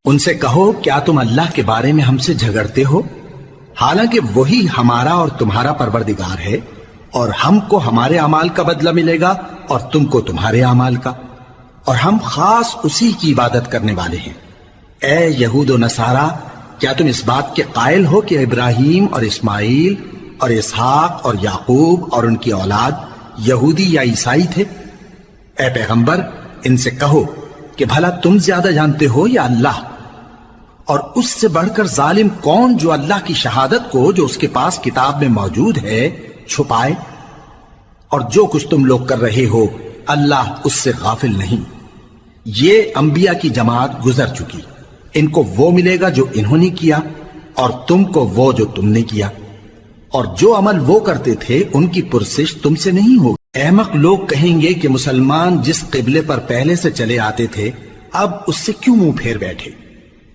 ان سے کہو کیا تم اللہ کے بارے میں ہم سے جھگڑتے ہو، حالانکہ وہی ہمارا اور تمہارا پروردگار ہے، اور ہم کو ہمارے اعمال کا بدلہ ملے گا اور تم کو تمہارے اعمال کا، اور ہم خاص اسی کی عبادت کرنے والے ہیں۔ اے یہود و نصارا، کیا تم اس بات کے قائل ہو کہ ابراہیم اور اسماعیل اور اسحاق اور یعقوب اور ان کی اولاد یہودی یا عیسائی تھے؟ اے پیغمبر، ان سے کہو کہ بھلا تم زیادہ جانتے ہو یا اللہ؟ اور اس سے بڑھ کر ظالم کون جو اللہ کی شہادت کو جو اس کے پاس کتاب میں موجود ہے چھپائے؟ اور جو کچھ تم لوگ کر رہے ہو اللہ اس سے غافل نہیں۔ یہ انبیاء کی جماعت گزر چکی، ان کو وہ ملے گا جو انہوں نے کیا، اور تم کو وہ جو تم نے کیا، اور جو عمل وہ کرتے تھے ان کی پرسش تم سے نہیں ہوگی۔ احمق لوگ کہیں گے کہ مسلمان جس قبلے پر پہلے سے چلے آتے تھے اب اس سے کیوں منہ پھیر بیٹھے؟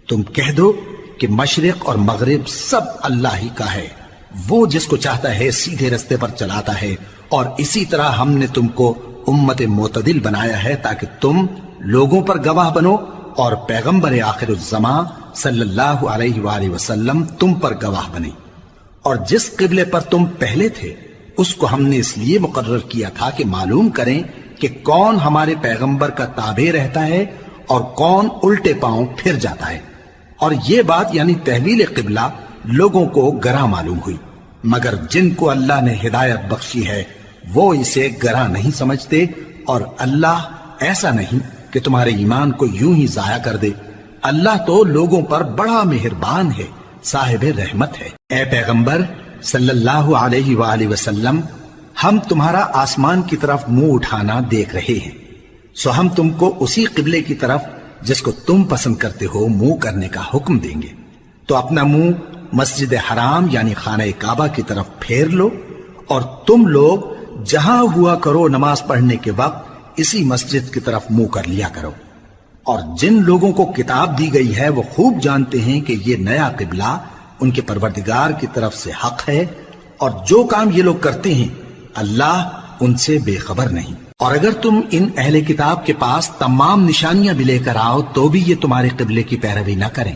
تم کہہ دو کہ مشرق اور مغرب سب اللہ ہی کا ہے، وہ جس کو چاہتا ہے سیدھے رستے پر چلاتا ہے، اور اسی طرح ہم نے تم کو امت معتدل بنایا ہے تاکہ تم لوگوں پر گواہ بنو، اور پیغمبر آخر الزمان صلی اللہ علیہ وآلہ وسلم تم پر گواہ بنے۔ اور جس قبلے پر تم پہلے تھے اس کو ہم نے اس لیے مقرر کیا تھا کہ معلوم کریں کہ کون ہمارے پیغمبر کا تابع رہتا ہے اور کون الٹے پاؤں پھر جاتا ہے۔ اور یہ بات یعنی تحویل قبلہ لوگوں کو گراں معلوم ہوئی، مگر جن کو اللہ نے ہدایت بخشی ہے وہ اسے گراں نہیں سمجھتے، اور اللہ ایسا نہیں کہ تمہارے ایمان کو یوں ہی ضائع کر دے۔ اللہ تو لوگوں پر بڑا مہربان ہے، صاحب رحمت ہے۔ اے پیغمبر صلی اللہ علیہ وآلہ وسلم، ہم تمہارا آسمان کی طرف منہ اٹھانا دیکھ رہے ہیں، سو ہم تم کو اسی قبلے کی طرف جس کو تم پسند کرتے ہو منہ کرنے کا حکم دیں گے۔ تو اپنا منہ مسجد حرام یعنی خانہ کعبہ کی طرف پھیر لو، اور تم لوگ جہاں ہوا کرو نماز پڑھنے کے وقت اسی مسجد کی طرف منہ کر لیا کرو۔ اور جن لوگوں کو کتاب دی گئی ہے وہ خوب جانتے ہیں کہ یہ نیا قبلہ ان کے پروردگار کی طرف سے حق ہے، اور جو کام یہ لوگ کرتے ہیں اللہ ان سے بے خبر نہیں۔ اور اگر تم ان اہل کتاب کے پاس تمام نشانیاں بھی لے کر آؤ تو بھی یہ تمہارے قبلے کی پیروی نہ کریں،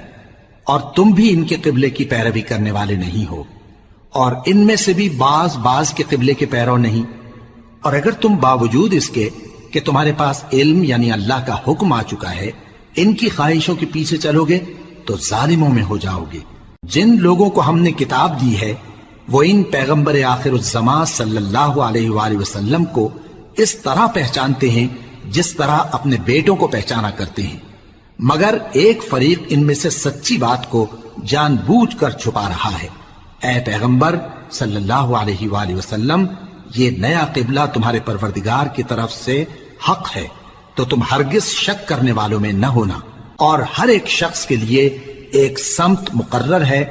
اور تم بھی ان کے قبلے کی پیروی کرنے والے نہیں ہو، اور ان میں سے بھی بعض کے قبلے کے پیرو نہیں۔ اور اگر تم باوجود اس کے کہ تمہارے پاس علم یعنی اللہ کا حکم آ چکا ہے ان کی خواہشوں کے پیچھے چلو گے تو ظالموں میں ہو جاؤ گے۔ جن لوگوں کو ہم نے کتاب دی ہے وہ ان پیغمبر آخر الزمان صلی اللہ علیہ وآلہ وسلم کو اس طرح پہچانتے ہیں جس طرح اپنے بیٹوں کو پہچانا کرتے ہیں، مگر ایک فریق ان میں سے سچی بات کو جان بوجھ کر چھپا رہا ہے۔ اے پیغمبر صلی اللہ علیہ وآلہ وسلم، یہ نیا قبلہ تمہارے پروردگار کی طرف سے حق ہے، تو تم ہرگز شک کرنے والوں میں نہ ہونا، اور ہر ایک شخص کے لیے ایک سمت مقرر ہے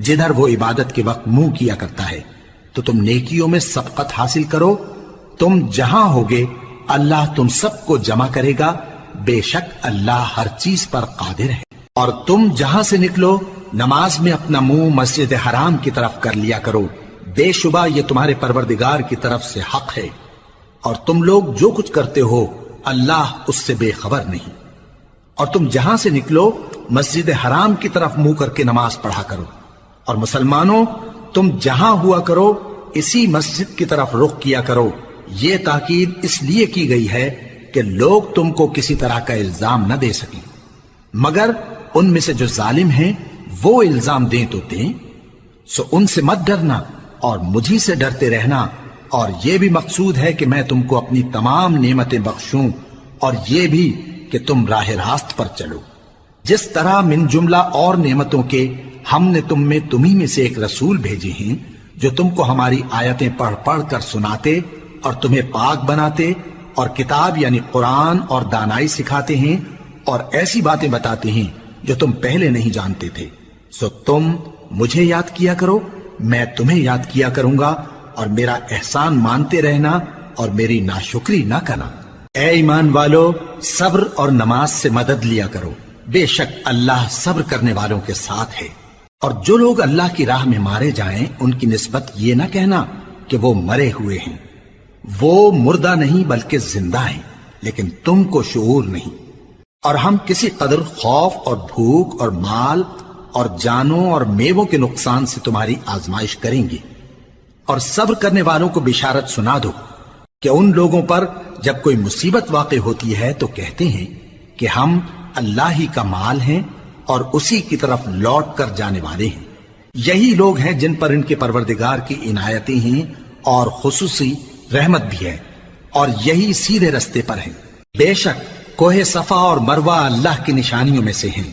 جدھر وہ عبادت کے وقت منہ کیا کرتا ہے، تو تم نیکیوں میں سبقت حاصل کرو۔ تم جہاں ہوگے اللہ تم سب کو جمع کرے گا، بے شک اللہ ہر چیز پر قادر ہے۔ اور تم جہاں سے نکلو نماز میں اپنا منہ مسجد حرام کی طرف کر لیا کرو، بے شبہ یہ تمہارے پروردگار کی طرف سے حق ہے، اور تم لوگ جو کچھ کرتے ہو اللہ اس سے بے خبر نہیں۔ اور تم جہاں سے نکلو مسجد حرام کی طرف منہ کر کے نماز پڑھا کرو، اور مسلمانوں تم جہاں ہوا کرو اسی مسجد کی طرف رخ کیا کرو۔ یہ تاکید اس لیے کی گئی ہے کہ لوگ تم کو کسی طرح کا الزام نہ دے سکیں، مگر ان میں سے جو ظالم ہیں وہ الزام دیں تو دیں، سو ان سے مت ڈرنا اور مجھی سے ڈرتے رہنا، اور یہ بھی مقصود ہے کہ میں تم کو اپنی تمام نعمتیں بخشوں، اور یہ بھی کہ تم راہ راست پر چلو۔ جس طرح من جملہ اور نعمتوں کے ہم نے تمہیں میں سے ایک رسول بھیجے ہیں جو تم کو ہماری آیتیں پڑھ پڑھ کر سناتے اور تمہیں پاک بناتے، اور کتاب یعنی قرآن اور دانائی سکھاتے ہیں، اور ایسی باتیں بتاتے ہیں جو تم پہلے نہیں جانتے تھے۔ سو تم مجھے یاد کیا کرو، میں تمہیں یاد کیا کروں گا، اور میرا احسان مانتے رہنا اور میری ناشکری نہ کرنا۔ اے ایمان والو، صبر اور نماز سے مدد لیا کرو، بے شک اللہ صبر کرنے والوں کے ساتھ ہے۔ اور جو لوگ اللہ کی راہ میں مارے جائیں ان کی نسبت یہ نہ کہنا کہ وہ مرے ہوئے ہیں، وہ مردہ نہیں بلکہ زندہ ہیں، لیکن تم کو شعور نہیں۔ اور ہم کسی قدر خوف اور بھوک اور مال اور جانوں اور میووں کے نقصان سے تمہاری آزمائش کریں گے، اور صبر کرنے والوں کو بشارت سنا دو کہ ان لوگوں پر جب کوئی مصیبت واقع ہوتی ہے تو کہتے ہیں کہ ہم اللہ ہی کا مال ہیں اور اسی کی طرف لوٹ کر جانے والے ہیں۔ یہی لوگ ہیں جن پر ان کے پروردگار کی عنایتیں ہیں اور خصوصی رحمت بھی ہے، اور یہی سیدھے رستے پر ہیں۔ بے شک کوہ صفا اور مروہ اللہ کی نشانیوں میں سے ہیں،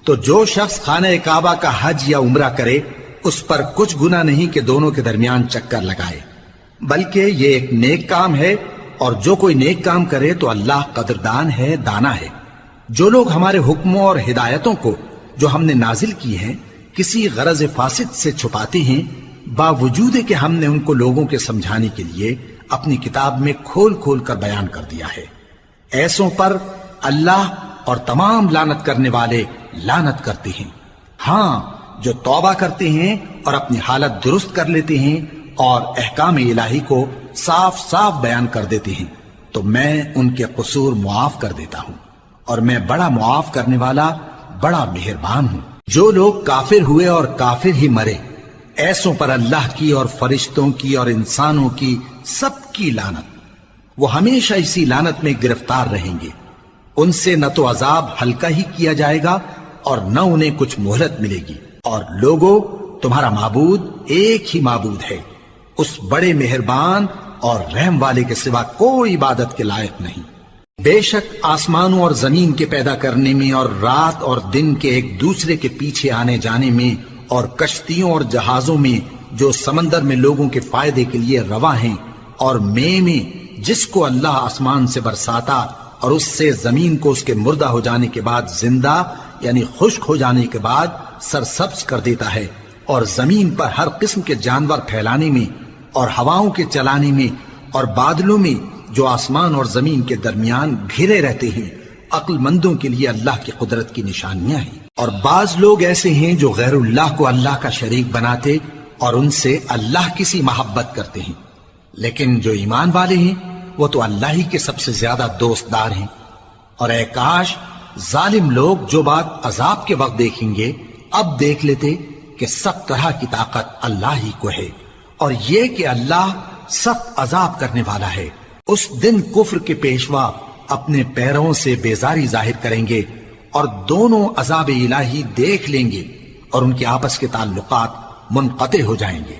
تو جو شخص خانہ کعبہ کا حج یا عمرہ کرے اس پر کچھ گناہ نہیں کہ دونوں کے درمیان چکر لگائے، بلکہ یہ ایک نیک کام ہے، اور جو کوئی نیک کام کرے تو اللہ قدردان ہے، دانا ہے۔ جو لوگ ہمارے حکموں اور ہدایتوں کو جو ہم نے نازل کی ہیں کسی غرض فاسد سے چھپاتے ہیں، باوجود کہ ہم نے ان کو لوگوں کے سمجھانے کے لیے اپنی کتاب میں کھول کھول کر بیان کر دیا ہے، ایسوں پر اللہ اور تمام لعنت کرنے والے لعنت کرتے ہیں۔ ہاں، جو توبہ کرتے ہیں اور اپنی حالت درست کر لیتے ہیں اور احکام الہی کو صاف صاف بیان کر دیتے ہیں تو میں ان کے قصور معاف کر دیتا ہوں، اور میں بڑا معاف کرنے والا بڑا مہربان ہوں۔ جو لوگ کافر ہوئے اور کافر ہی مرے، ایسوں پر اللہ کی اور فرشتوں کی اور انسانوں کی سب کی لعنت، وہ ہمیشہ اسی لعنت میں گرفتار رہیں گے۔ ان سے نہ تو عذاب ہلکا ہی کیا جائے گا اور نہ انہیں کچھ مہلت ملے گی۔ اور لوگوں، تمہارا معبود ایک ہی معبود ہے، اس بڑے مہربان اور رحم والے کے سوا کوئی عبادت کے لائق نہیں۔ بے شک آسمانوں اور زمین کے پیدا کرنے میں اور رات اور دن کے ایک دوسرے کے پیچھے آنے جانے میں اور کشتیوں اور جہازوں میں جو سمندر میں لوگوں کے فائدے کے لیے رواں ہیں، اور میں جس کو اللہ آسمان سے برساتا اور اس سے زمین کو اس کے مردہ ہو جانے کے بعد زندہ یعنی خشک ہو جانے کے بعد سرسبز کر دیتا ہے، اور زمین پر ہر قسم کے جانور پھیلانے میں اور ہواؤں کے چلانے میں اور بادلوں میں جو آسمان اور زمین کے درمیان گھرے رہتے ہیں، عقل مندوں کے لیے اللہ کی قدرت کی نشانیاں ہیں۔ اور بعض لوگ ایسے ہیں جو غیر اللہ کو اللہ کا شریک بناتے اور ان سے اللہ کی سی محبت کرتے ہیں، لیکن جو ایمان والے ہیں وہ تو اللہ ہی کے سب سے زیادہ دوست دار ہیں۔ اور اے کاش ظالم لوگ جو بات عذاب کے وقت دیکھیں گے اب دیکھ لیتے کہ سب طرح کی طاقت اللہ ہی کو ہے، اور یہ کہ اللہ سخت عذاب کرنے والا ہے۔ اس دن کفر کے پیشوا اپنے پیروں سے بیزاری ظاہر کریں گے اور دونوں عذاب الہی دیکھ لیں گے اور ان کے آپس کے تعلقات منقطع ہو جائیں گے۔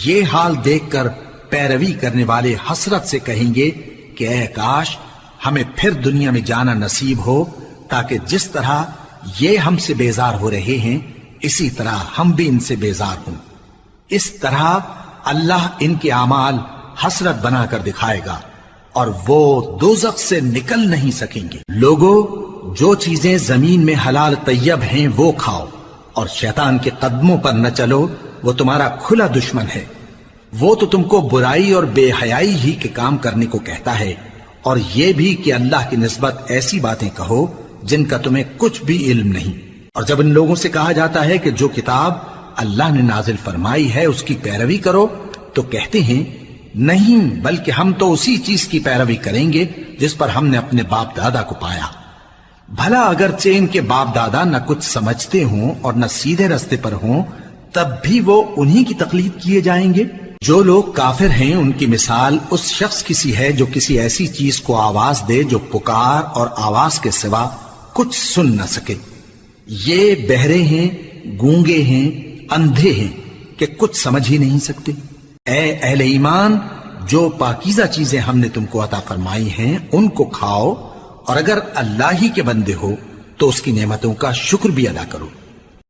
یہ حال دیکھ کر پیروی کرنے والے حسرت سے کہیں گے کہ اے کاش ہمیں پھر دنیا میں جانا نصیب ہو، تاکہ جس طرح یہ ہم سے بیزار ہو رہے ہیں اسی طرح ہم بھی ان سے بیزار ہوں۔ اس طرح اللہ ان کے اعمال حسرت بنا کر دکھائے گا اور وہ دوزخ سے نکل نہیں سکیں گے۔ لوگوں، جو چیزیں زمین میں حلال طیب ہیں وہ کھاؤ، اور شیطان کے قدموں پر نہ چلو، وہ تمہارا کھلا دشمن ہے۔ وہ تو تم کو برائی اور بے حیائی ہی کے کام کرنے کو کہتا ہے، اور یہ بھی کہ اللہ کی نسبت ایسی باتیں کہو جن کا تمہیں کچھ بھی علم نہیں۔ اور جب ان لوگوں سے کہا جاتا ہے کہ جو کتاب اللہ نے نازل فرمائی ہے اس کی پیروی کرو، تو کہتے ہیں نہیں، بلکہ ہم تو اسی چیز کی پیروی کریں گے جس پر ہم نے اپنے باپ دادا کو پایا۔ بھلا اگرچہ ان کے باپ دادا نہ کچھ سمجھتے ہوں اور نہ سیدھے رستے پر ہوں، تب بھی وہ انہی کی تقلید کیے جائیں گے۔ جو لوگ کافر ہیں ان کی مثال اس شخص کی سی ہے جو کسی ایسی چیز کو آواز دے جو پکار اور آواز کے سوا کچھ سن نہ سکے۔ یہ بہرے ہیں، گونگے ہیں، اندھے ہیں کہ کچھ سمجھ ہی نہیں سکتے۔ اے اہل ایمان، جو پاکیزہ چیزیں ہم نے تم کو عطا فرمائی ہیں ان کو کھاؤ، اور اگر اللہ ہی کے بندے ہو تو اس کی نعمتوں کا شکر بھی ادا کرو۔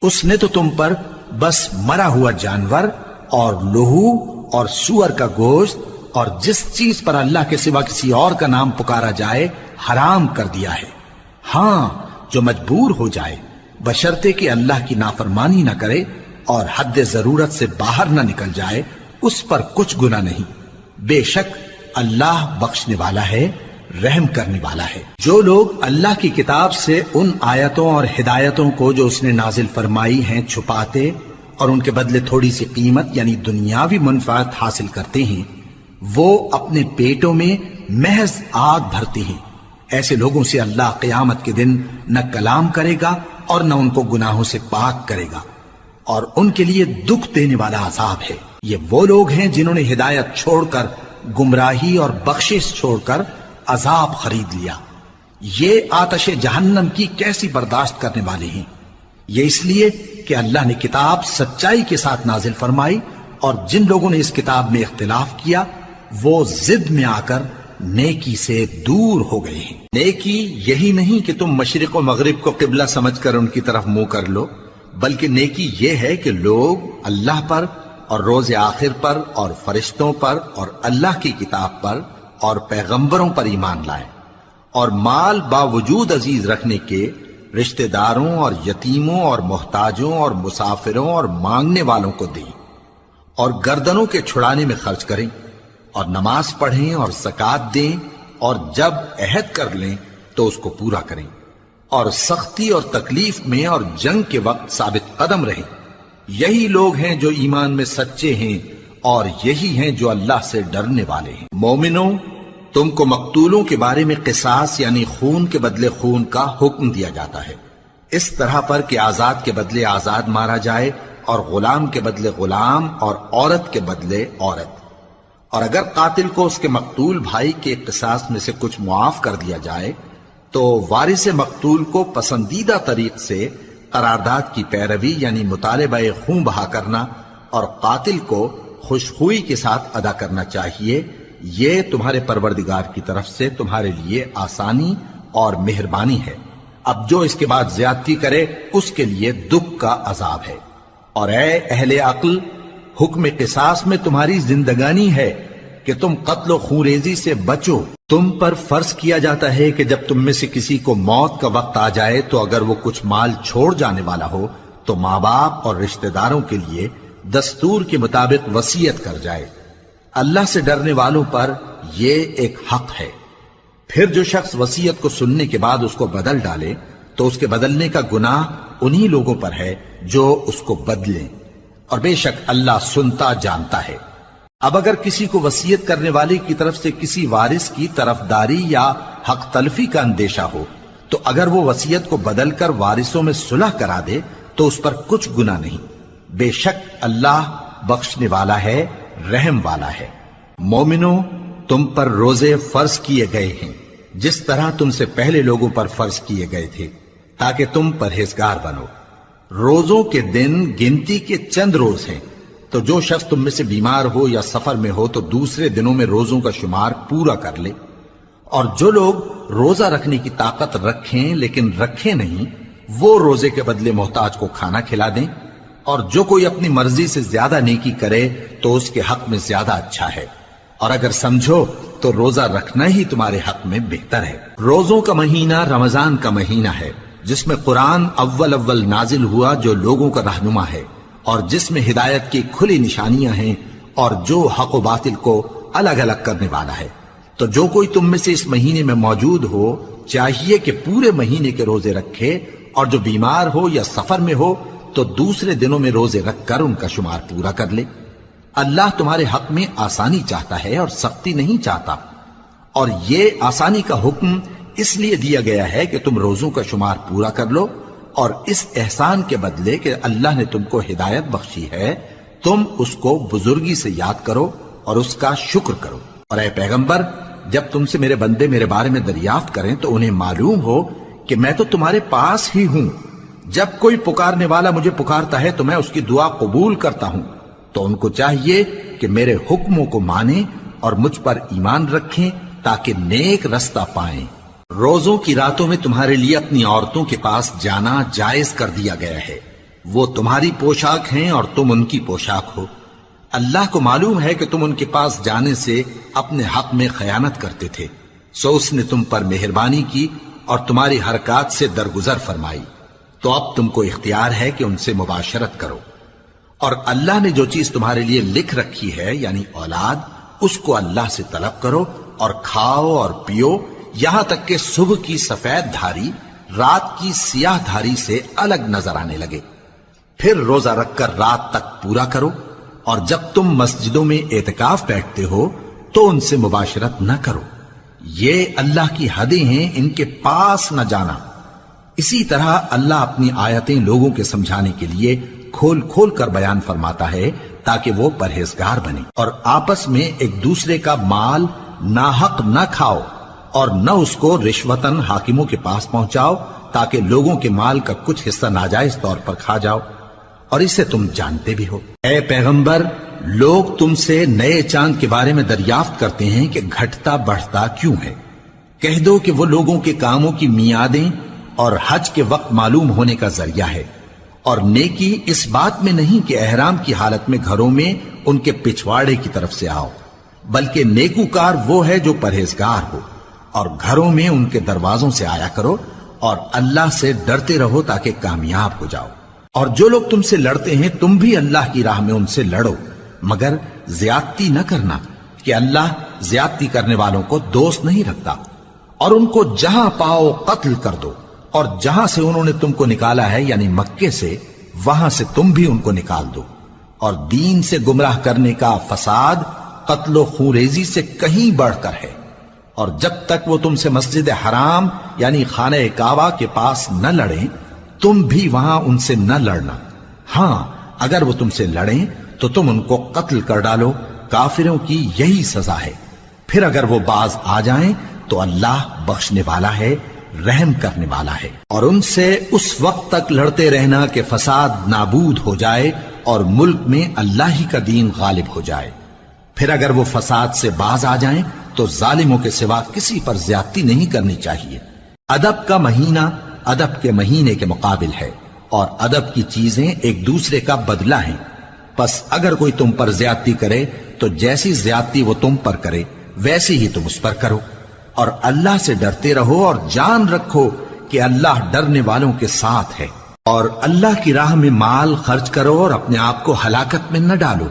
اس نے تو تم پر بس مرا ہوا جانور اور لہو اور سور کا گوشت اور جس چیز پر اللہ کے سوا کسی اور کا نام پکارا جائے حرام کر دیا ہے۔ ہاں، جو مجبور ہو جائے بشرطے کہ اللہ کی نافرمانی نہ کرے اور حد ضرورت سے باہر نہ نکل جائے، اس پر کچھ گناہ نہیں۔ بے شک اللہ بخشنے والا ہے، رحم کرنے والا ہے۔ جو لوگ اللہ کی کتاب سے ان آیتوں اور ہدایتوں کو جو اس نے نازل فرمائی ہیں چھپاتے اور ان کے بدلے تھوڑی سی قیمت یعنی دنیاوی منفعت حاصل کرتے ہیں، وہ اپنے پیٹوں میں محض آگ بھرتے ہیں۔ ایسے لوگوں سے اللہ قیامت کے دن نہ کلام کرے گا اور نہ ان کو گناہوں سے پاک کرے گا، اور ان کے لیے دکھ دینے والا عذاب ہے۔ یہ وہ لوگ ہیں جنہوں نے ہدایت چھوڑ کر گمراہی اور بخشش چھوڑ کر عذاب خرید لیا۔ یہ آتش جہنم کی کیسی برداشت کرنے والے ہیں۔ یہ اس لیے کہ اللہ نے کتاب سچائی کے ساتھ نازل فرمائی، اور جن لوگوں نے اس کتاب میں اختلاف کیا وہ ضد میں آ کر نیکی سے دور ہو گئے ہیں۔ نیکی یہی نہیں کہ تم مشرق و مغرب کو قبلہ سمجھ کر ان کی طرف منہ کر لو، بلکہ نیکی یہ ہے کہ لوگ اللہ پر اور روز آخر پر اور فرشتوں پر اور اللہ کی کتاب پر اور پیغمبروں پر ایمان لائیں، اور مال باوجود عزیز رکھنے کے رشتہ داروں اور یتیموں اور محتاجوں اور مسافروں اور مانگنے والوں کو دیں، اور گردنوں کے چھڑانے میں خرچ کریں، اور نماز پڑھیں اور زکوٰۃ دیں، اور جب عہد کر لیں تو اس کو پورا کریں، اور سختی اور تکلیف میں اور جنگ کے وقت ثابت قدم رہیں۔ یہی لوگ ہیں جو ایمان میں سچے ہیں، اور یہی ہیں جو اللہ سے ڈرنے والے ہیں۔ مومنوں، تم کو مقتولوں کے بارے میں قصاص یعنی خون کے بدلے خون کا حکم دیا جاتا ہے، اس طرح پر کہ آزاد کے بدلے آزاد مارا جائے، اور غلام کے بدلے غلام، اور عورت کے بدلے عورت۔ اور اگر قاتل کو اس کے مقتول بھائی کے قصاص میں سے کچھ معاف کر دیا جائے تو وارث مقتول کو پسندیدہ طریق سے قرارداد کی پیروی یعنی مطالبہ خون بہا کرنا اور قاتل کو خوشخوئی کے ساتھ ادا کرنا چاہیے۔ یہ تمہارے پروردگار کی طرف سے تمہارے لیے آسانی اور مہربانی ہے۔ اب جو اس کے بعد زیادتی کرے اس کے لیے دکھ کا عذاب ہے۔ اور اے اہل عقل، حکم قصاص میں تمہاری زندگانی ہے کہ تم قتل و خونریزی سے بچو۔ تم پر فرض کیا جاتا ہے کہ جب تم میں سے کسی کو موت کا وقت آ جائے تو اگر وہ کچھ مال چھوڑ جانے والا ہو تو ماں باپ اور رشتہ داروں کے لیے دستور کے مطابق وصیت کر جائے۔ اللہ سے ڈرنے والوں پر یہ ایک حق ہے۔ پھر جو شخص وصیت کو سننے کے بعد اس کو بدل ڈالے تو اس کے بدلنے کا گناہ انہی لوگوں پر ہے جو اس کو بدلیں، اور بے شک اللہ سنتا جانتا ہے۔ اب اگر کسی کو وصیت کرنے والے کی طرف سے کسی وارث کی طرفداری یا حق تلفی کا اندیشہ ہو تو اگر وہ وصیت کو بدل کر وارثوں میں صلح کرا دے تو اس پر کچھ گناہ نہیں، بے شک اللہ بخشنے والا ہے، رحم والا ہے۔ مومنوں، تم پر روزے فرض کیے گئے ہیں جس طرح تم سے پہلے لوگوں پر فرض کیے گئے تھے تاکہ تم پرہیزگار بنو۔ روزوں کے دن گنتی کے چند روز ہیں، تو جو شخص تم میں سے بیمار ہو یا سفر میں ہو تو دوسرے دنوں میں روزوں کا شمار پورا کر لے۔ اور جو لوگ روزہ رکھنے کی طاقت رکھیں لیکن رکھیں نہیں، وہ روزے کے بدلے محتاج کو کھانا کھلا دیں۔ اور جو کوئی اپنی مرضی سے زیادہ نیکی کرے تو اس کے حق میں زیادہ اچھا ہے، اور اگر سمجھو تو روزہ رکھنا ہی تمہارے حق میں بہتر ہے۔ روزوں کا مہینہ رمضان کا مہینہ ہے جس میں قرآن اول نازل ہوا جو لوگوں کا رہنما ہے اور جس میں ہدایت کی کھلی نشانیاں ہیں اور جو حق و باطل کو الگ الگ کرنے والا ہے۔ تو جو کوئی تم میں سے اس مہینے میں موجود ہو چاہیے کہ پورے مہینے کے روزے رکھے، اور جو بیمار ہو یا سفر میں ہو تو دوسرے دنوں میں روزے رکھ کر ان کا شمار پورا کر لے۔ اللہ تمہارے حق میں آسانی چاہتا ہے اور سختی نہیں چاہتا، اور یہ آسانی کا حکم اس لیے دیا گیا ہے کہ تم روزوں کا شمار پورا کر لو، اور اس احسان کے بدلے کہ اللہ نے تم کو ہدایت بخشی ہے تم اس کو بزرگی سے یاد کرو اور اس کا شکر کرو۔ اور اے پیغمبر، جب تم سے میرے بندے میرے بارے میں دریافت کریں تو انہیں معلوم ہو کہ میں تو تمہارے پاس ہی ہوں۔ جب کوئی پکارنے والا مجھے پکارتا ہے تو میں اس کی دعا قبول کرتا ہوں۔ تو ان کو چاہیے کہ میرے حکموں کو مانیں اور مجھ پر ایمان رکھیں تاکہ نیک رستہ پائیں۔ روزوں کی راتوں میں تمہارے لیے اپنی عورتوں کے پاس جانا جائز کر دیا گیا ہے، وہ تمہاری پوشاک ہیں اور تم ان کی پوشاک ہو۔ اللہ کو معلوم ہے کہ تم ان کے پاس جانے سے اپنے حق میں خیانت کرتے تھے، سو اس نے تم پر مہربانی کی اور تمہاری حرکات سے درگزر فرمائی، تو اب تم کو اختیار ہے کہ ان سے مباشرت کرو۔ اور اللہ نے جو چیز تمہارے لیے لکھ رکھی ہے یعنی اولاد، اس کو اللہ سے طلب کرو اور کھاؤ اور پیو یہاں تک کہ صبح کی سفید دھاری رات کی سیاہ دھاری سے الگ نظر آنے لگے، پھر روزہ رکھ کر رات تک پورا کرو۔ اور جب تم مسجدوں میں اعتکاف بیٹھتے ہو تو ان سے مباشرت نہ کرو، یہ اللہ کی حدیں ہیں، ان کے پاس نہ جانا۔ اسی طرح اللہ اپنی آیتیں لوگوں کے سمجھانے کے لیے کھول کھول کر بیان فرماتا ہے تاکہ وہ پرہیزگار بنے، اور آپس میں ایک دوسرے کا مال ناحق نہ کھاؤ اور نہ اس کو رشوتاً حاکموں کے پاس پہنچاؤ تاکہ لوگوں کے مال کا کچھ حصہ ناجائز طور پر کھا جاؤ، اور اسے تم جانتے بھی ہو۔ اے پیغمبر، لوگ تم سے نئے چاند کے بارے میں دریافت کرتے ہیں کہ گھٹتا بڑھتا کیوں ہے۔ کہہ دو کہ وہ لوگوں کے کاموں کی میعادیں اور حج کے وقت معلوم ہونے کا ذریعہ ہے، اور نیکی اس بات میں نہیں کہ احرام کی حالت میں گھروں میں ان کے پچھواڑے کی طرف سے آؤ، بلکہ نیکوکار وہ ہے جو پرہیزگار ہو، اور گھروں میں ان کے دروازوں سے آیا کرو، اور اللہ سے ڈرتے رہو تاکہ کامیاب ہو جاؤ۔ اور جو لوگ تم سے لڑتے ہیں تم بھی اللہ کی راہ میں ان سے لڑو، مگر زیادتی نہ کرنا کہ اللہ زیادتی کرنے والوں کو دوست نہیں رکھتا، اور ان کو جہاں پاؤ قتل کر دو، اور جہاں سے انہوں نے تم کو نکالا ہے یعنی مکے سے، وہاں سے تم بھی ان کو نکال دو۔ اور دین سے گمراہ کرنے کا فساد قتل و خونریزی سے کہیں بڑھ کر ہے، اور جب تک وہ تم سے مسجد حرام یعنی خانہ کعبہ کے پاس نہ لڑیں تم بھی وہاں ان سے نہ لڑنا۔ ہاں اگر وہ تم سے لڑیں تو تم ان کو قتل کر ڈالو، کافروں کی یہی سزا ہے۔ پھر اگر وہ باز آ جائیں تو اللہ بخشنے والا ہے، رحم کرنے والا ہے۔ اور ان سے اس وقت تک لڑتے رہنا کہ فساد نابود ہو جائے اور ملک میں اللہ ہی کا دین غالب ہو جائے۔ پھر اگر وہ فساد سے باز آ جائیں تو ظالموں کے سوا کسی پر زیادتی نہیں کرنی چاہیے۔ ادب کا مہینہ ادب کے مہینے کے مقابل ہے، اور ادب کی چیزیں ایک دوسرے کا بدلہ ہیں۔ پس اگر کوئی تم پر زیادتی کرے تو جیسی زیادتی وہ تم پر کرے ویسی ہی تم اس پر کرو، اور اللہ سے ڈرتے رہو، اور جان رکھو کہ اللہ ڈرنے والوں کے ساتھ ہے۔ اور اللہ کی راہ میں مال خرچ کرو اور اپنے آپ کو ہلاکت میں نہ ڈالو،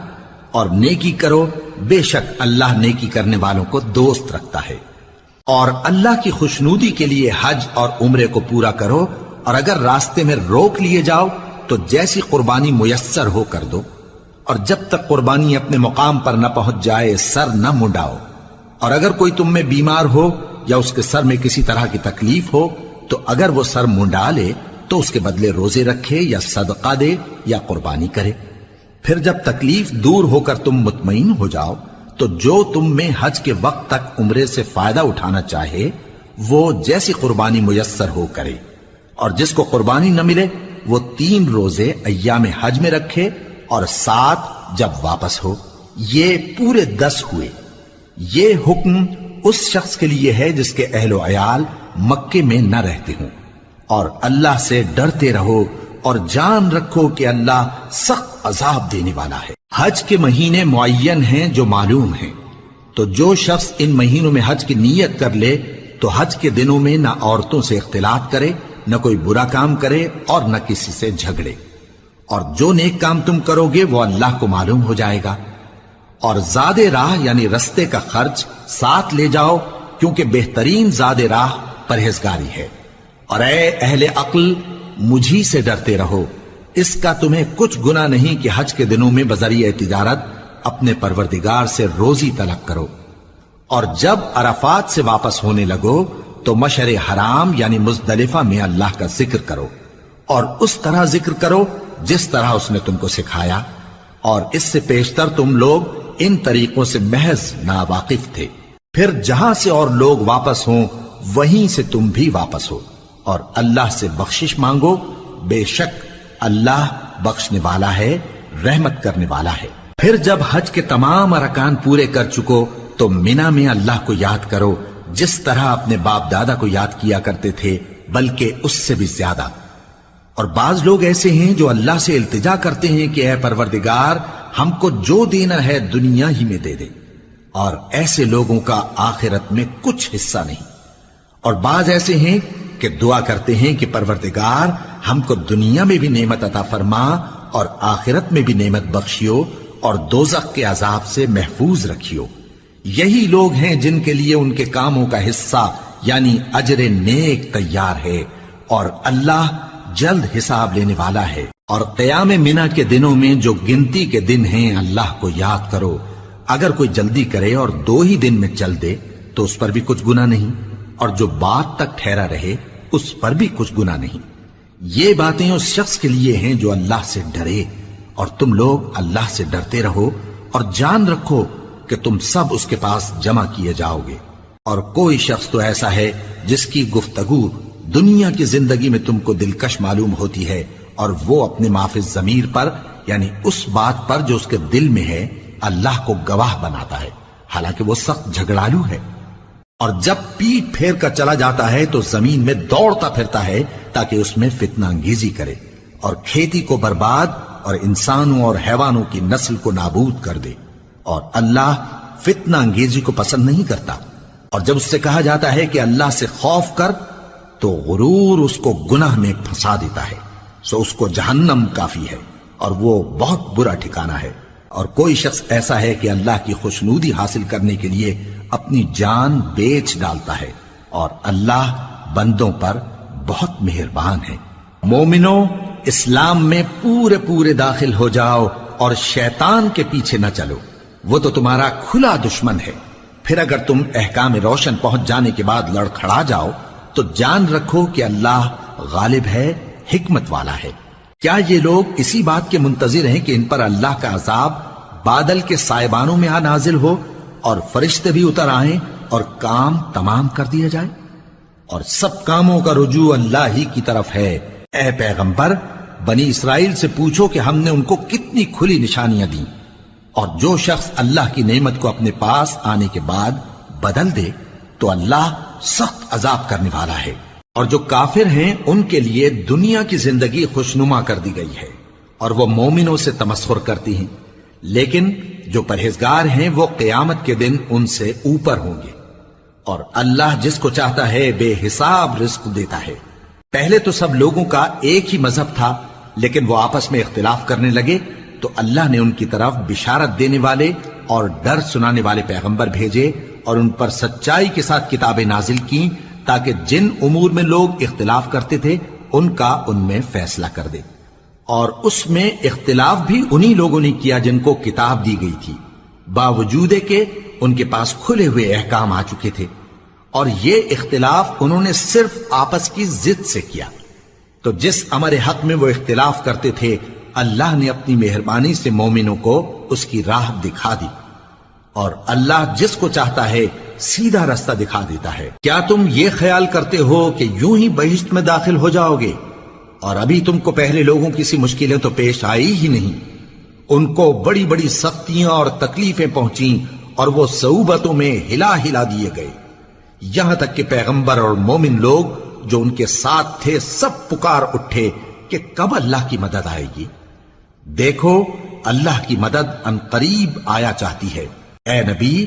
اور نیکی کرو، بے شک اللہ نیکی کرنے والوں کو دوست رکھتا ہے۔ اور اللہ کی خوشنودی کے لیے حج اور عمرے کو پورا کرو، اور اگر راستے میں روک لیے جاؤ تو جیسی قربانی میسر ہو کر دو، اور جب تک قربانی اپنے مقام پر نہ پہنچ جائے سر نہ منڈاؤ۔ اور اگر کوئی تم میں بیمار ہو یا اس کے سر میں کسی طرح کی تکلیف ہو تو اگر وہ سر منڈا لے تو اس کے بدلے روزے رکھے یا صدقہ دے یا قربانی کرے۔ پھر جب تکلیف دور ہو کر تم مطمئن ہو جاؤ تو جو تم میں حج کے وقت تک عمرے سے فائدہ اٹھانا چاہے وہ جیسی قربانی میسر ہو کرے، اور جس کو قربانی نہ ملے وہ 3 روزے ایام حج میں رکھے اور 7 جب واپس ہو، یہ پورے 10 ہوئے۔ یہ حکم اس شخص کے لیے ہے جس کے اہل و عیال مکے میں نہ رہتے ہوں۔ اور اللہ سے ڈرتے رہو اور جان رکھو کہ اللہ سخت عذاب دینے والا ہے۔ حج کے مہینے معین ہیں جو معلوم ہیں، تو جو شخص ان مہینوں میں حج کی نیت کر لے تو حج کے دنوں میں نہ عورتوں سے اختلاط کرے، نہ کوئی برا کام کرے اور نہ کسی سے جھگڑے۔ اور جو نیک کام تم کرو گے وہ اللہ کو معلوم ہو جائے گا۔ اور زاد راہ یعنی رستے کا خرچ ساتھ لے جاؤ، کیونکہ بہترین زاد راہ پرہیزگاری ہے۔ اور اے اہل عقل، مجھی سے ڈرتے رہو، اس کا تمہیں کچھ گناہ نہیں کہ حج کے دنوں میں بذریعہ تجارت اپنے پروردگار سے روزی طلب کرو۔ اور جب عرفات سے واپس ہونے لگو تو مشعر حرام یعنی مزدلفہ میں اللہ کا ذکر کرو، اور اس طرح ذکر کرو جس طرح اس نے تم کو سکھایا، اور اس سے پیشتر تم لوگ ان طریقوں سے محض ناواقف تھے۔ پھر جہاں سے اور لوگ واپس ہوں وہیں سے تم بھی واپس ہو، اور اللہ سے بخشش مانگو، بے شک اللہ بخشنے والا ہے، رحمت کرنے والا ہے۔ پھر جب حج کے تمام ارکان پورے کر چکو تو منا میں اللہ کو یاد کرو جس طرح اپنے باپ دادا کو یاد کیا کرتے تھے، بلکہ اس سے بھی زیادہ۔ اور بعض لوگ ایسے ہیں جو اللہ سے التجا کرتے ہیں کہ اے پروردگار ہم کو جو دینا ہے دنیا ہی میں دے دے، اور ایسے لوگوں کا آخرت میں کچھ حصہ نہیں۔ اور بعض ایسے ہیں کہ دعا کرتے ہیں کہ پروردگار ہم کو دنیا میں بھی نعمت عطا فرما اور آخرت میں بھی نعمت بخشیو اور دوزخ کے عذاب سے محفوظ رکھیو۔ یہی لوگ ہیں جن کے لیے ان کے کاموں کا حصہ یعنی اجر نیک تیار ہے، اور اللہ جلد حساب لینے والا ہے۔ اور قیام منا کے دنوں میں جو گنتی کے دن ہیں اللہ کو یاد کرو۔ اگر کوئی جلدی کرے اور 2 ہی دن میں چل دے تو اس پر بھی کچھ گناہ نہیں، اور جو بات تک ٹھہرا رہے اس پر بھی کچھ گناہ نہیں۔ یہ باتیں اس شخص کے لیے ہیں جو اللہ سے ڈرے، اور تم لوگ اللہ سے ڈرتے رہو اور جان رکھو کہ تم سب اس کے پاس جمع کیے جاؤ گے۔ اور کوئی شخص تو ایسا ہے جس کی گفتگو دنیا کی زندگی میں تم کو دلکش معلوم ہوتی ہے، اور وہ اپنے معافی ضمیر پر یعنی اس بات پر جو اس کے دل میں ہے اللہ کو گواہ بناتا ہے، حالانکہ وہ سخت جھگڑالو ہے۔ اور جب پیٹ پھیر کر چلا جاتا ہے تو زمین میں دوڑتا پھرتا ہے تاکہ اس میں فتنہ انگیزی کرے اور کھیتی کو برباد اور انسانوں اور حیوانوں کی نسل کو نابود کر دے، اور اللہ فتنہ انگیزی کو پسند نہیں کرتا۔ اور جب اس سے کہا جاتا ہے کہ اللہ سے خوف کر تو غرور اس کو گناہ میں پھنسا دیتا ہے، سو اس کو جہنم کافی ہے اور وہ بہت برا ٹھکانہ ہے۔ اور کوئی شخص ایسا ہے کہ اللہ کی خوشنودی حاصل کرنے کے لیے اپنی جان بیچ ڈالتا ہے، اور اللہ بندوں پر بہت مہربان ہے۔ مومنو، اسلام میں پورے پورے داخل ہو جاؤ اور شیطان کے پیچھے نہ چلو، وہ تو تمہارا کھلا دشمن ہے۔ پھر اگر تم احکام روشن پہنچ جانے کے بعد لڑکھڑا جاؤ تو جان رکھو کہ اللہ غالب ہے، حکمت والا ہے۔ کیا یہ لوگ اسی بات کے منتظر ہیں کہ ان پر اللہ کا عذاب بادل کے سائبانوں میں نازل ہو اور فرشتے بھی اتر آئیں اور کام تمام کر دیا جائے؟ اور سب کاموں کا رجوع اللہ ہی کی طرف ہے۔ اے پیغمبر، بنی اسرائیل سے پوچھو کہ ہم نے ان کو کتنی کھلی نشانیاں دیں، اور جو شخص اللہ کی نعمت کو اپنے پاس آنے کے بعد بدل دے تو اللہ سخت عذاب کرنے والا ہے۔ اور جو کافر ہیں ان کے لیے دنیا کی زندگی خوشنما کر دی گئی ہے، اور وہ مومنوں سے تمسخر کرتی ہیں، لیکن جو پرہیزگار ہیں وہ قیامت کے دن ان سے اوپر ہوں گے۔ اور اللہ جس کو چاہتا ہے بے حساب رزق دیتا ہے۔ پہلے تو سب لوگوں کا ایک ہی مذہب تھا، لیکن وہ آپس میں اختلاف کرنے لگے تو اللہ نے ان کی طرف بشارت دینے والے اور ڈر سنانے والے پیغمبر بھیجے، اور ان پر سچائی کے ساتھ کتابیں نازل کی تاکہ جن امور میں لوگ اختلاف کرتے تھے ان کا ان میں فیصلہ کر دے۔ اور اس میں اختلاف بھی انہی لوگوں نے کیا جن کو کتاب دی گئی تھی، باوجود کہ ان کے پاس کھلے ہوئے احکام آ چکے تھے، اور یہ اختلاف انہوں نے صرف آپس کی ضد سے کیا۔ تو جس امر حق میں وہ اختلاف کرتے تھے اللہ نے اپنی مہربانی سے مومنوں کو اس کی راہ دکھا دی، اور اللہ جس کو چاہتا ہے سیدھا رستہ دکھا دیتا ہے۔ کیا تم یہ خیال کرتے ہو کہ یوں ہی بہشت میں داخل ہو جاؤ گے، اور ابھی تم کو پہلے لوگوں کی سی مشکلیں تو پیش آئی ہی نہیں؟ ان کو بڑی بڑی سختیاں اور تکلیفیں پہنچیں اور وہ صعوبتوں میں ہلا ہلا دیے گئے، یہاں تک کہ پیغمبر اور مومن لوگ جو ان کے ساتھ تھے سب پکار اٹھے کہ کب اللہ کی مدد آئے گی۔ دیکھو اللہ کی مدد ان قریب آیا چاہتی ہے۔ اے نبی،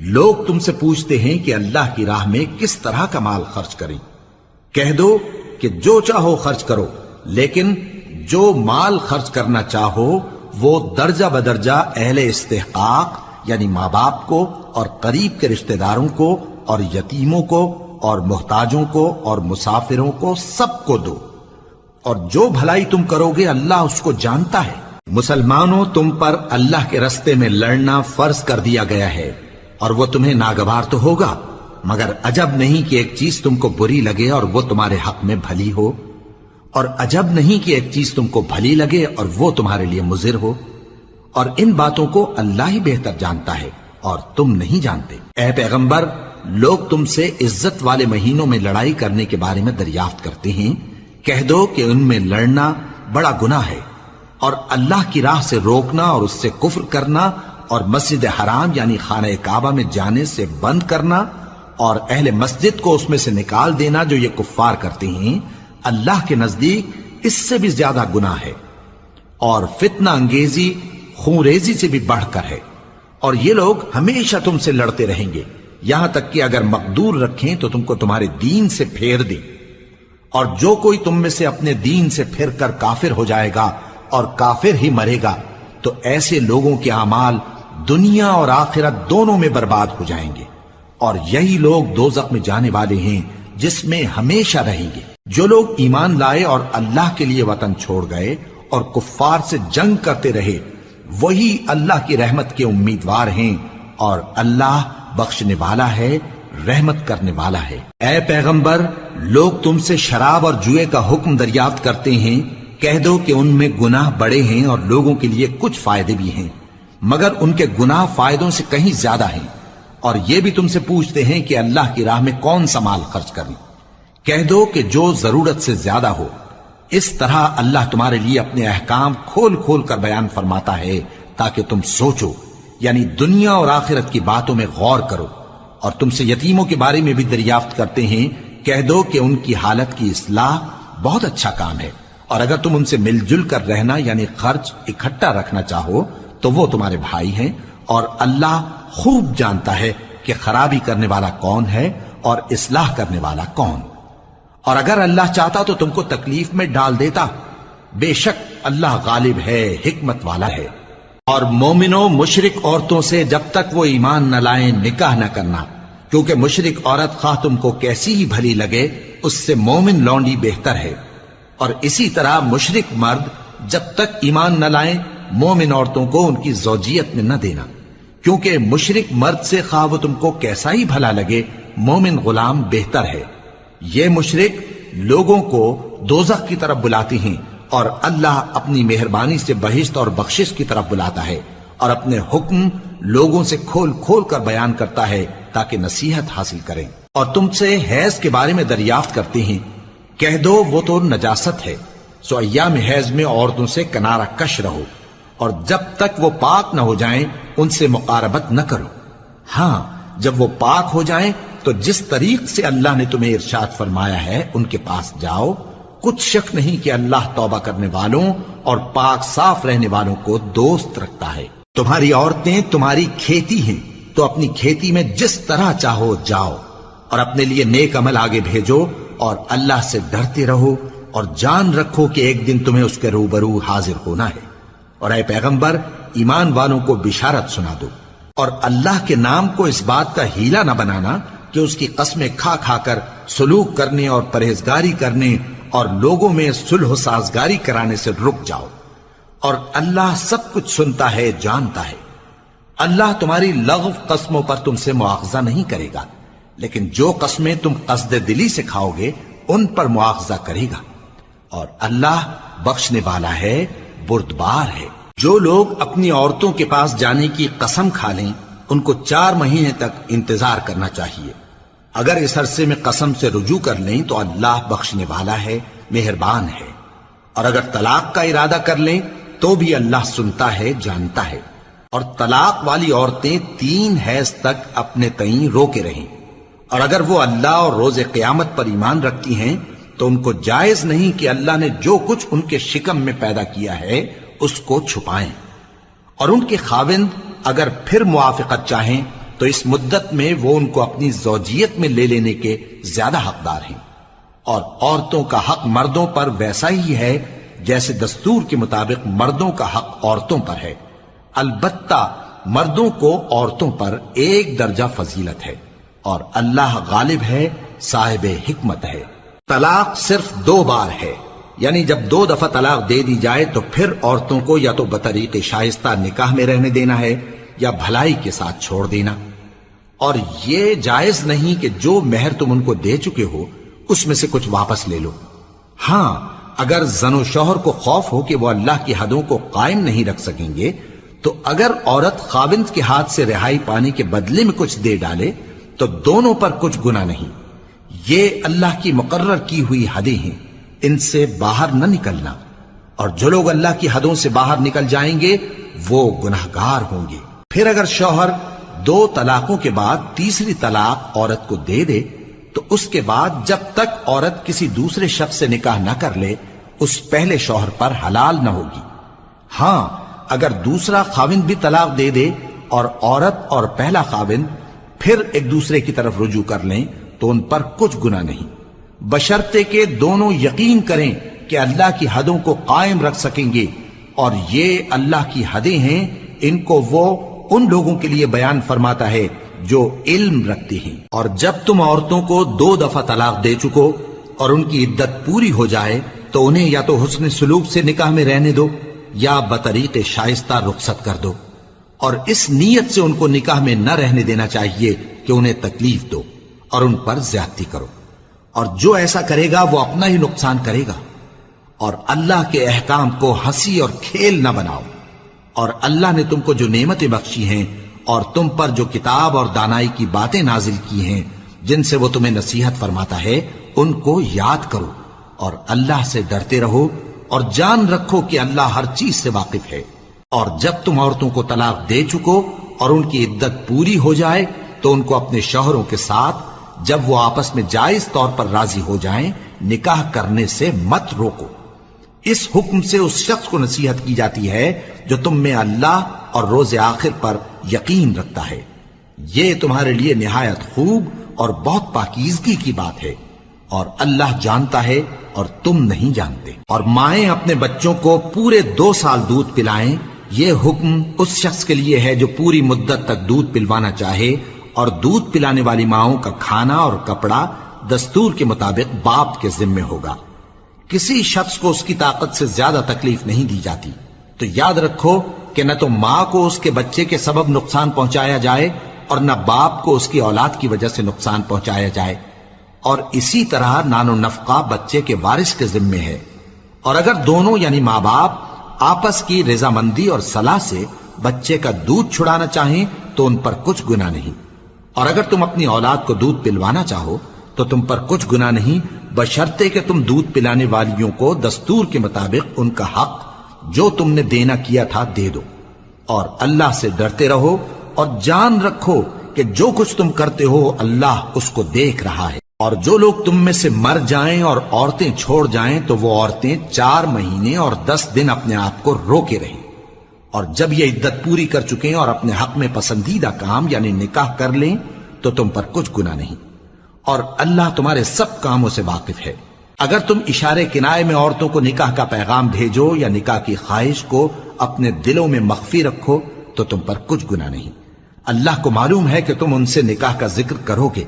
لوگ تم سے پوچھتے ہیں کہ اللہ کی راہ میں کس طرح کا مال خرچ کریں۔ کہہ دو کہ جو چاہو خرچ کرو، لیکن جو مال خرچ کرنا چاہو وہ درجہ بدرجہ اہل استحقاق یعنی ماں باپ کو اور قریب کے رشتہ داروں کو اور یتیموں کو اور محتاجوں کو اور مسافروں کو سب کو دو، اور جو بھلائی تم کرو گے اللہ اس کو جانتا ہے۔ مسلمانوں، تم پر اللہ کے رستے میں لڑنا فرض کر دیا گیا ہے، اور وہ تمہیں ناگوار تو ہوگا، مگر عجب نہیں کہ ایک چیز تم کو بری لگے اور وہ تمہارے حق میں بھلی ہو، اور عجب نہیں کہ ایک چیز تم کو بھلی لگے اور وہ تمہارے لیے مضر ہو، اور ان باتوں کو اللہ ہی بہتر جانتا ہے اور تم نہیں جانتے۔ اے پیغمبر، لوگ تم سے عزت والے مہینوں میں لڑائی کرنے کے بارے میں دریافت کرتے ہیں، کہہ دو کہ ان میں لڑنا بڑا گناہ ہے، اور اللہ کی راہ سے روکنا اور اس سے کفر کرنا اور مسجد حرام یعنی خانہ کعبہ میں جانے سے بند کرنا اور اہل مسجد کو اس میں سے نکال دینا جو یہ کفار کرتے ہیں، اللہ کے نزدیک اس سے بھی زیادہ گناہ ہے، اور فتنہ انگیزی خونریزی سے بھی بڑھ کر ہے۔ اور یہ لوگ ہمیشہ تم سے لڑتے رہیں گے، یہاں تک کہ اگر مقدور رکھیں تو تم کو تمہارے دین سے پھیر دیں، اور جو کوئی تم میں سے اپنے دین سے پھر کر کافر ہو جائے گا اور کافر ہی مرے گا تو ایسے لوگوں کے اعمال دنیا اور آخرت دونوں میں برباد ہو جائیں گے، اور یہی لوگ دوزخ میں جانے والے ہیں جس میں ہمیشہ رہیں گے۔ جو لوگ ایمان لائے اور اللہ کے لیے وطن چھوڑ گئے اور کفار سے جنگ کرتے رہے وہی اللہ کی رحمت کے امیدوار ہیں، اور اللہ بخشنے والا ہے رحمت کرنے والا ہے۔ اے پیغمبر، لوگ تم سے شراب اور جوئے کا حکم دریافت کرتے ہیں، کہہ دو کہ ان میں گناہ بڑے ہیں اور لوگوں کے لیے کچھ فائدے بھی ہیں، مگر ان کے گناہ فائدوں سے کہیں زیادہ ہیں۔ اور یہ بھی تم سے پوچھتے ہیں کہ اللہ کی راہ میں کون سا مال خرچ کریں، کہہ دو کہ جو ضرورت سے زیادہ ہو۔ اس طرح اللہ تمہارے لیے اپنے احکام کھول کھول کر بیان فرماتا ہے تاکہ تم سوچو، یعنی دنیا اور آخرت کی باتوں میں غور کرو۔ اور تم سے یتیموں کے بارے میں بھی دریافت کرتے ہیں، کہہ دو کہ ان کی حالت کی اصلاح بہت اچھا کام ہے، اور اگر تم ان سے مل جل کر رہنا یعنی خرچ اکٹھا رکھنا چاہو تو وہ تمہارے بھائی ہیں، اور اللہ خوب جانتا ہے کہ خرابی کرنے والا کون ہے اور اصلاح کرنے والا کون۔ اور اگر اللہ چاہتا تو تم کو تکلیف میں ڈال دیتا، بے شک اللہ غالب ہے، حکمت والا ہے۔ اور مومنوں، مشرک عورتوں سے جب تک وہ ایمان نہ لائیں نکاح نہ کرنا، کیونکہ مشرک عورت خواہ تم کو کیسی ہی بھلی لگے اس سے مومن لونڈی بہتر ہے۔ اور اسی طرح مشرک مرد جب تک ایمان نہ لائیں مومن عورتوں کو ان کی زوجیت میں نہ دینا، کیونکہ مشرک مرد سے خواہ وہ تم کو کیسا ہی بھلا لگے مومن غلام بہتر ہے۔ یہ مشرک لوگوں کو دوزخ کی طرف بلاتی ہیں، اور اللہ اپنی مہربانی سے بہشت اور بخشش کی طرف بلاتا ہے، اور اپنے حکم لوگوں سے کھول کھول کر بیان کرتا ہے تاکہ نصیحت حاصل کریں۔ اور تم سے حیض کے بارے میں دریافت کرتے ہیں، کہہ دو وہ تو نجاست ہے، سو ایام حیض میں عورتوں سے کنارہ کش رہو، اور جب تک وہ پاک نہ ہو جائیں ان سے مقاربت نہ کرو۔ ہاں، جب وہ پاک ہو جائیں تو جس طریق سے اللہ نے تمہیں ارشاد فرمایا ہے ان کے پاس جاؤ، کچھ شک نہیں کہ اللہ توبہ کرنے والوں اور پاک صاف رہنے والوں کو دوست رکھتا ہے۔ تمہاری عورتیں تمہاری کھیتی ہیں، تو اپنی کھیتی میں جس طرح چاہو جاؤ، اور اپنے لیے نیک عمل آگے بھیجو، اور اللہ سے ڈرتے رہو، اور جان رکھو کہ ایک دن تمہیں اس کے روبرو حاضر ہونا ہے۔ اور اے پیغمبر، ایمان والوں کو بشارت سنا دو، اور اللہ کے نام کو اس بات کا ہیلا نہ بنانا کہ اس کی قسمیں کھا کھا کر سلوک کرنے اور پرہیزگاری کرنے اور لوگوں میں صلح و سازگاری کرانے سے رک جاؤ، اور اللہ سب کچھ سنتا ہے، جانتا ہے۔ اللہ تمہاری لغو قسموں پر تم سے مواخذہ نہیں کرے گا، لیکن جو قسمیں تم قصد دلی سے کھاؤ گے ان پر مواخذہ کرے گا، اور اللہ بخشنے والا ہے، بردبار ہے۔ جو لوگ اپنی عورتوں کے پاس جانے کی قسم کھا لیں ان کو 4 مہینے تک انتظار کرنا چاہیے۔ اگر اس عرصے میں قسم سے رجوع کر لیں تو اللہ بخشنے والا ہے، مہربان ہے۔ اور اگر طلاق کا ارادہ کر لیں تو بھی اللہ سنتا ہے، جانتا ہے۔ اور طلاق والی عورتیں 3 حیض تک اپنے تئیں روکے رہیں، اور اگر وہ اللہ اور روز قیامت پر ایمان رکھتی ہیں تو ان کو جائز نہیں کہ اللہ نے جو کچھ ان کے شکم میں پیدا کیا ہے اس کو چھپائیں۔ اور ان کے خاوند اگر پھر موافقت چاہیں تو اس مدت میں وہ ان کو اپنی زوجیت میں لے لینے کے زیادہ حقدار ہیں۔ اور عورتوں کا حق مردوں پر ویسا ہی ہے جیسے دستور کے مطابق مردوں کا حق عورتوں پر ہے، البتہ مردوں کو عورتوں پر 1 درجہ فضیلت ہے، اور اللہ غالب ہے، صاحب حکمت ہے۔ طلاق صرف 2 بار ہے، یعنی جب 2 دفعہ طلاق دے دی جائے تو پھر عورتوں کو یا تو بطریق شائستہ نکاح میں رہنے دینا ہے یا بھلائی کے ساتھ چھوڑ دینا۔ اور یہ جائز نہیں کہ جو مہر تم ان کو دے چکے ہو اس میں سے کچھ واپس لے لو۔ ہاں، اگر زن و شوہر کو خوف ہو کہ وہ اللہ کی حدوں کو قائم نہیں رکھ سکیں گے تو اگر عورت خاوند کے ہاتھ سے رہائی پانے کے بدلے میں کچھ دے ڈالے تو دونوں پر کچھ گناہ نہیں۔ یہ اللہ کی مقرر کی ہوئی حدیں ہیں، ان سے باہر نہ نکلنا، اور جو لوگ اللہ کی حدوں سے باہر نکل جائیں گے وہ گناہگار ہوں گے۔ پھر اگر شوہر 2 طلاقوں کے بعد تیسری طلاق عورت کو دے دے تو اس کے بعد جب تک عورت کسی دوسرے شخص سے نکاح نہ کر لے اس پہلے شوہر پر حلال نہ ہوگی۔ ہاں، اگر دوسرا خاوند بھی طلاق دے دے اور عورت اور پہلا خاوند پھر ایک دوسرے کی طرف رجوع کر لیں تو ان پر کچھ گناہ نہیں، بشرطے کہ دونوں یقین کریں کہ اللہ کی حدوں کو قائم رکھ سکیں گے، اور یہ اللہ کی حدیں ہیں، ان کو وہ ان لوگوں کے لیے بیان فرماتا ہے جو علم رکھتے ہیں۔ اور جب تم عورتوں کو 2 دفعہ طلاق دے چکو اور ان کی عدت پوری ہو جائے تو انہیں یا تو حسن سلوک سے نکاح میں رہنے دو یا بطریق شائستہ رخصت کر دو، اور اس نیت سے ان کو نکاح میں نہ رہنے دینا چاہیے کہ انہیں تکلیف دو۔ اور ان پر زیادتی کرو، اور جو ایسا کرے گا وہ اپنا ہی نقصان کرے گا۔ اور اللہ کے احکام کو ہنسی اور کھیل نہ بناؤ، اور اللہ نے تم کو جو نعمتیں بخشی ہیں اور تم پر جو کتاب اور دانائی کی باتیں نازل کی ہیں جن سے وہ تمہیں نصیحت فرماتا ہے، ان کو یاد کرو، اور اللہ سے ڈرتے رہو، اور جان رکھو کہ اللہ ہر چیز سے واقف ہے۔ اور جب تم عورتوں کو طلاق دے چکو اور ان کی عدت پوری ہو جائے تو ان کو اپنے شوہروں کے ساتھ جب وہ آپس میں جائز طور پر راضی ہو جائیں نکاح کرنے سے مت روکو۔ اس حکم سے اس شخص کو نصیحت کی جاتی ہے جو تم میں اللہ اور روز آخر پر یقین رکھتا ہے۔ یہ تمہارے لیے نہایت خوب اور بہت پاکیزگی کی بات ہے، اور اللہ جانتا ہے اور تم نہیں جانتے۔ اور مائیں اپنے بچوں کو پورے 2 سال دودھ پلائیں، یہ حکم اس شخص کے لیے ہے جو پوری مدت تک دودھ پلوانا چاہے، اور دودھ پلانے والی ماؤں کا کھانا اور کپڑا دستور کے مطابق باپ کے ذمے ہوگا۔ کسی شخص کو اس کی طاقت سے زیادہ تکلیف نہیں دی جاتی، تو یاد رکھو کہ نہ تو ماں کو اس کے بچے کے سبب نقصان پہنچایا جائے اور نہ باپ کو اس کی اولاد کی وجہ سے نقصان پہنچایا جائے، اور اسی طرح نان و نفقہ بچے کے وارث کے ذمے ہے۔ اور اگر دونوں یعنی ماں باپ آپس کی رضامندی اور صلاح سے بچے کا دودھ چھڑانا چاہیں تو ان پر کچھ گناہ نہیں، اور اگر تم اپنی اولاد کو دودھ پلوانا چاہو تو تم پر کچھ گناہ نہیں، بشرطے کہ تم دودھ پلانے والیوں کو دستور کے مطابق ان کا حق جو تم نے دینا کیا تھا دے دو۔ اور اللہ سے ڈرتے رہو، اور جان رکھو کہ جو کچھ تم کرتے ہو اللہ اس کو دیکھ رہا ہے۔ اور جو لوگ تم میں سے مر جائیں اور عورتیں چھوڑ جائیں تو وہ عورتیں 4 مہینے اور 10 دن اپنے آپ کو روکے رہیں، اور جب یہ عدت پوری کر چکیں اور اپنے حق میں پسندیدہ کام یعنی نکاح کر لیں تو تم پر کچھ گناہ نہیں، اور اللہ تمہارے سب کاموں سے واقف ہے۔ اگر تم اشارے کنائے میں عورتوں کو نکاح کا پیغام بھیجو یا نکاح کی خواہش کو اپنے دلوں میں مخفی رکھو تو تم پر کچھ گناہ نہیں۔ اللہ کو معلوم ہے کہ تم ان سے نکاح کا ذکر کرو گے،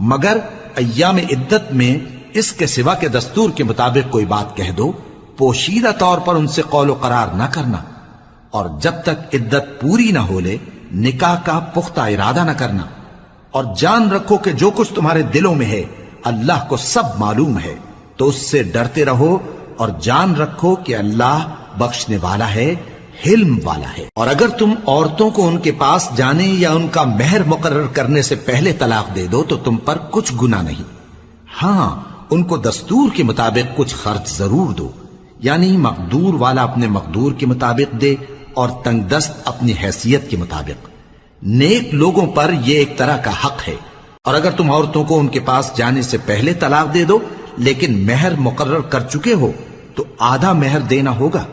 مگر ایام عدت میں اس کے سوا کے دستور کے مطابق کوئی بات کہہ دو، پوشیدہ طور پر ان سے قول و قرار نہ کرنا، اور جب تک عدت پوری نہ ہو لے نکاح کا پختہ ارادہ نہ کرنا۔ اور جان رکھو کہ جو کچھ تمہارے دلوں میں ہے اللہ کو سب معلوم ہے، تو اس سے ڈرتے رہو، اور جان رکھو کہ اللہ بخشنے والا ہے، حلم والا ہے۔ اور اگر تم عورتوں کو ان کے پاس جانے یا ان کا مہر مقرر کرنے سے پہلے طلاق دے دو تو تم پر کچھ گناہ نہیں، ہاں ان کو دستور کے مطابق کچھ خرچ ضرور دو، یعنی مقدور والا اپنے مقدور کے مطابق دے اور تنگ دست اپنی حیثیت کے مطابق۔ نیک لوگوں پر یہ ایک طرح کا حق ہے۔ اور اگر تم عورتوں کو ان کے پاس جانے سے پہلے طلاق دے دو لیکن مہر مقرر کر چکے ہو تو آدھا مہر دینا ہوگا۔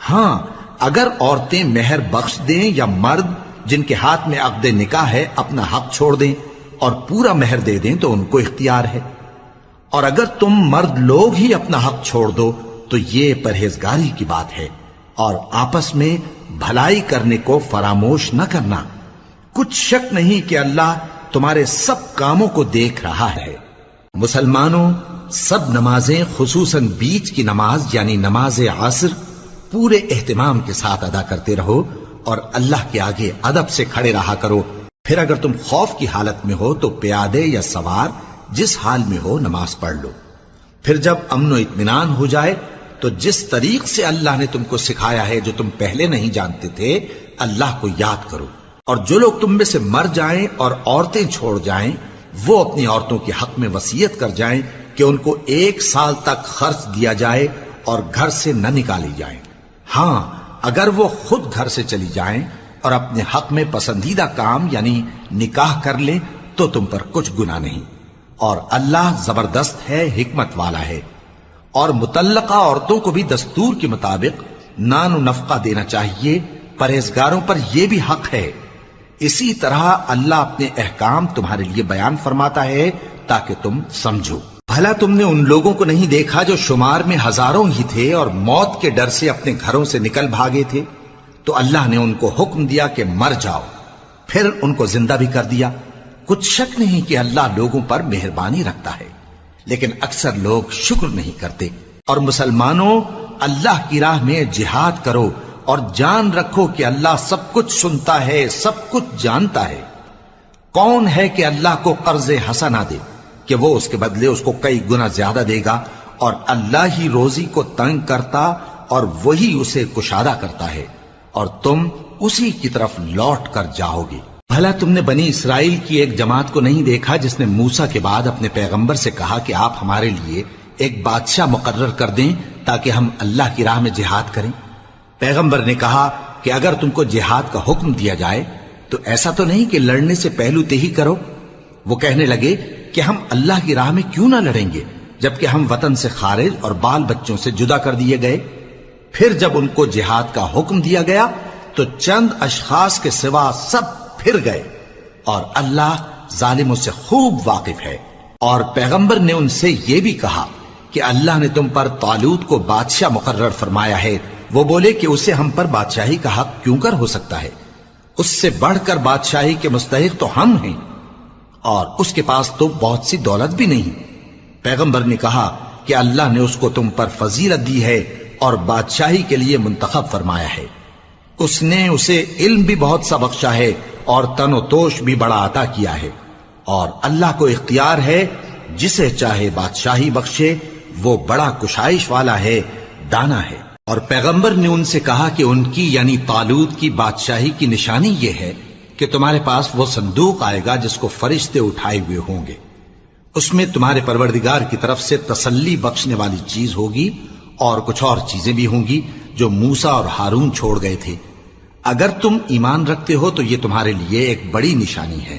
ہاں اگر عورتیں مہر بخش دیں یا مرد جن کے ہاتھ میں عقد نکاح ہے اپنا حق چھوڑ دیں اور پورا مہر دے دیں تو ان کو اختیار ہے۔ اور اگر تم مرد لوگ ہی اپنا حق چھوڑ دو تو یہ پرہیزگاری کی بات ہے، اور آپس میں بھلائی کرنے کو فراموش نہ کرنا۔ کچھ شک نہیں کہ اللہ تمہارے سب کاموں کو دیکھ رہا ہے۔ مسلمانوں، سب نمازیں خصوصاً بیچ کی نماز یعنی نماز عصر پورے اہتمام کے ساتھ ادا کرتے رہو، اور اللہ کے آگے ادب سے کھڑے رہا کرو۔ پھر اگر تم خوف کی حالت میں ہو تو پیادے یا سوار جس حال میں ہو نماز پڑھ لو۔ پھر جب امن و اطمینان ہو جائے تو جس طریق سے اللہ نے تم کو سکھایا ہے جو تم پہلے نہیں جانتے تھے اللہ کو یاد کرو۔ اور جو لوگ تم میں سے مر جائیں اور عورتیں چھوڑ جائیں وہ اپنی عورتوں کے حق میں وصیت کر جائیں کہ ان کو 1 سال تک خرچ دیا جائے اور گھر سے نہ نکالی جائیں۔ ہاں اگر وہ خود گھر سے چلی جائیں اور اپنے حق میں پسندیدہ کام یعنی نکاح کر لیں تو تم پر کچھ گناہ نہیں، اور اللہ زبردست ہے، حکمت والا ہے۔ اور مطلقہ عورتوں کو بھی دستور کے مطابق نان و نفقہ دینا چاہیے، پرہیزگاروں پر یہ بھی حق ہے۔ اسی طرح اللہ اپنے احکام تمہارے لیے بیان فرماتا ہے تاکہ تم سمجھو۔ بھلا تم نے ان لوگوں کو نہیں دیکھا جو شمار میں ہزاروں ہی تھے اور موت کے ڈر سے اپنے گھروں سے نکل بھاگے تھے؟ تو اللہ نے ان کو حکم دیا کہ مر جاؤ، پھر ان کو زندہ بھی کر دیا۔ کچھ شک نہیں کہ اللہ لوگوں پر مہربانی رکھتا ہے، لیکن اکثر لوگ شکر نہیں کرتے۔ اور مسلمانوں، اللہ کی راہ میں جہاد کرو اور جان رکھو کہ اللہ سب کچھ سنتا ہے، سب کچھ جانتا ہے۔ کون ہے کہ اللہ کو قرض حسنہ دے کہ وہ اس کے بدلے اس کو کئی گنا زیادہ دے گا، اور اللہ ہی روزی کو تنگ کرتا اور وہی اسے کشادہ کرتا ہے، اور تم اسی کی طرف لوٹ کر جاؤ گے۔ بھلا تم نے بنی اسرائیل کی ایک جماعت کو نہیں دیکھا جس نے موسیٰ کے بعد اپنے پیغمبر سے کہا کہ آپ ہمارے لیے ایک بادشاہ مقرر کر دیں تاکہ ہم اللہ کی راہ میں جہاد کریں؟ پیغمبر نے کہا کہ اگر تم کو جہاد کا حکم دیا جائے تو ایسا تو نہیں کہ لڑنے سے پہلو تہی کرو۔ وہ کہنے لگے کہ ہم اللہ کی راہ میں کیوں نہ لڑیں گے جبکہ ہم وطن سے خارج اور بال بچوں سے جدا کر دیے گئے۔ پھر جب ان کو جہاد کا حکم دیا گیا تو چند اشخاص کے سوا سب پھر گئے، اور اللہ ظالموں سے خوب واقف ہے۔ اور پیغمبر نے ان سے یہ بھی کہا کہ اللہ نے تم پر طالوت کو بادشاہ مقرر فرمایا ہے۔ وہ بولے کہ اسے ہم پر بادشاہی کا حق کیوں کر ہو سکتا ہے؟ اس سے بڑھ کر بادشاہی کے مستحق تو ہم ہیں، اور اس کے پاس تو بہت سی دولت بھی نہیں۔ پیغمبر نے کہا کہ اللہ نے اس کو تم پر فضیلت دی ہے اور بادشاہی کے لیے منتخب فرمایا ہے۔ اس نے اسے علم بھی بہت سا بخشا ہے اور تن و توش بھی بڑا عطا کیا ہے، اور اللہ کو اختیار ہے جسے چاہے بادشاہی بخشے، وہ بڑا کشائش والا ہے، دانا ہے۔ اور پیغمبر نے ان سے کہا کہ ان کی یعنی طالوت کی بادشاہی کی نشانی یہ ہے کہ تمہارے پاس وہ صندوق آئے گا جس کو فرشتے اٹھائے ہوئے ہوں گے، اس میں تمہارے پروردگار کی طرف سے تسلی بخشنے والی چیز ہوگی، اور کچھ اور چیزیں بھی ہوں گی جو موسیٰ اور ہارون چھوڑ گئے تھے۔ اگر تم ایمان رکھتے ہو تو یہ تمہارے لیے ایک بڑی نشانی ہے۔